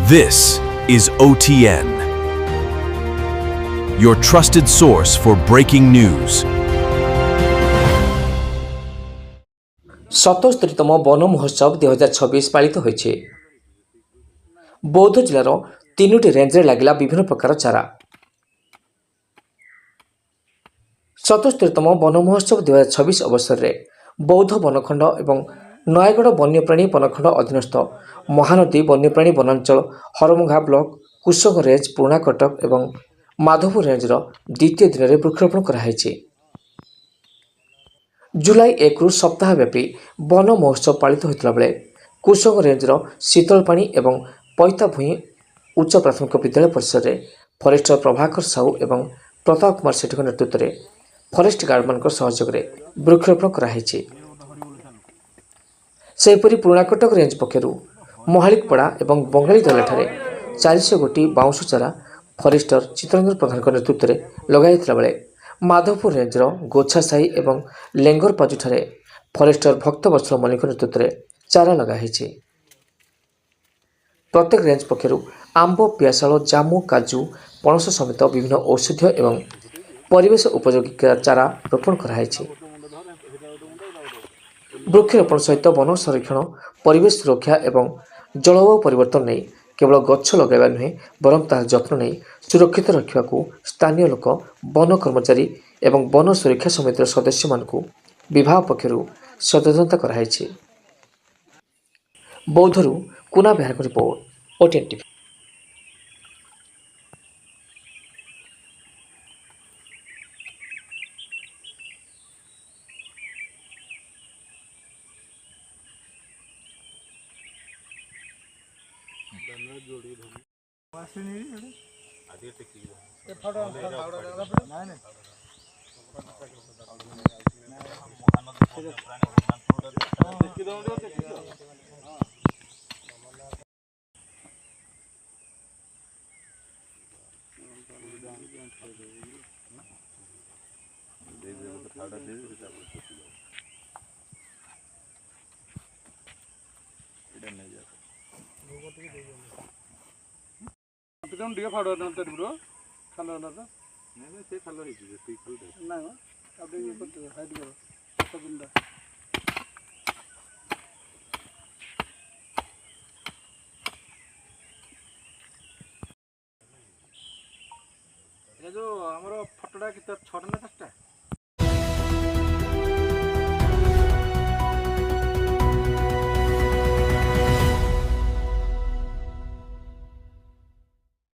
This is OTN, your trusted source for breaking news. 77তম বন মহোৎসব 2026 পালিত হয়েছে। বৌদ্ধ জেলার 3টি রেঞ্জরে লাগিলা বিভিন্ন প্রকার চারা। 77তম বন মহোৎসব 2026 অবসରରେ বৌদ্ধ বনখଣ୍ଡ এবং নୟାଗଡ଼ ବନ୍ୟପ୍ରାଣୀ ବନଖଣ୍ଡ ଅଧୀନସ୍ଥ ମହାନଦୀ ବନ୍ୟପ୍ରାଣୀ ବନାଞ୍ଚଳ ହରମୁଘା ବ୍ଲକ କୁଶଙ୍ଗ ରେଞ୍ଜ ପୁରୁଣା କଟକ ଏବଂ ମାଧବପୁର ରେଞ୍ଜର ଦ୍ୱିତୀୟ ଦିନରେ ବୃକ୍ଷରୋପଣ କରାଯାଇଛି। ଜୁଲାଇ 1ରୁ ସପ୍ତାହ ବ୍ୟାପୀ ବନ ମହୋତ୍ସବ ପାଳିତ ହୋଇଥିଲା ବେଳେ କୁଶଙ୍ଗ ରେଞ୍ଜର ଶୀତଳପାଣି ଏବଂ ପଇତାଭୂଇଁ ଉଚ୍ଚ ପ୍ରାଥମିକ ବିଦ୍ୟାଳୟ ପରିସରରେ ଫରେଷ୍ଟର ପ୍ରଭାକର ସାହୁ ଏବଂ ପ୍ରତାପ କୁମାର ସେଠୀଙ୍କ ନେତୃତ୍ୱରେ ଫରେଷ୍ଟ ଗାର୍ଡମାନଙ୍କ ସହଯୋଗରେ ବୃକ୍ଷରୋପଣ କରାଯାଇଛି। ସେହିପରି ପୁରୁଣାକଟକ ରେଞ୍ଜ ପକ୍ଷରୁ ମହାଳିକପଡ଼ା ଏବଂ ବଙ୍ଗାଳୀଦଲାଠାରେ 400 ଗୋଟି ବାଉଁଶ ଚାରା ଫରେଷ୍ଟର ଚିତ୍ତରଞ୍ଜନ ପ୍ରଧାନଙ୍କ ନେତୃତ୍ୱରେ ଲଗାଯାଇଥିଲା ବେଳେ ମାଧବପୁର ରେଞ୍ଜର ଗୋଛାସାହି ଏବଂ ଲେଙ୍ଗରପାଜୁଠାରେ ଫରେଷ୍ଟର ଭକ୍ତବତ୍ସଳ ମଲ୍ଲିକ ନେତୃତ୍ୱରେ ଚାରା ଲଗାଯାଇଛି। ପ୍ରତ୍ୟେକ ରେଞ୍ଜ ପକ୍ଷରୁ ଆମ୍ବ, ପିଆଶାଳ, ଜାମୁ, କାଜୁ, ପଣସ ସମେତ ବିଭିନ୍ନ ଔଷଧୀୟ ଏବଂ ପରିବେଶ ଉପଯୋଗୀ ଚାରା ରୋପଣ କରାଯାଇଛି। ବୃକ୍ଷରୋପଣ ସହିତ ବନ ସଂରକ୍ଷଣ, ପରିବେଶ ସୁରକ୍ଷା ଏବଂ ଜଳବାୟୁ ପରିବର୍ତ୍ତନ ନେଇ କେବଳ ଗଛ ଲଗାଇବା ନୁହେଁ ବରଂ ତାହାର ଯତ୍ନ ନେଇ ସୁରକ୍ଷିତ ରଖିବାକୁ ସ୍ଥାନୀୟ ଲୋକ, ବନ କର୍ମଚାରୀ ଏବଂ ବନ ସୁରକ୍ଷା ସମିତିର ସଦସ୍ୟମାନଙ୍କୁ ବିଭାଗ ପକ୍ଷରୁ ସଚେତନତା କରାଯାଇଛି। ବୌଦ୍ଧରୁ କୁନା ବେହେରାଙ୍କ ରିପୋର୍ଟ, OTN TV। ଟିକେ ଫାଡ଼ ତେରୁର ଖାଲ ହେଲା ସେ ଖାଲ ହେଇଛି ନାଇଁ ଆଉ ଟିକେ କରିଦେବେ ହାଇଟ୍ କର ସବୁଟା ଏ ଯେଉଁ ଆମର ଫଟୋଟା କେତେ 6ଟା ନା 4ଟା?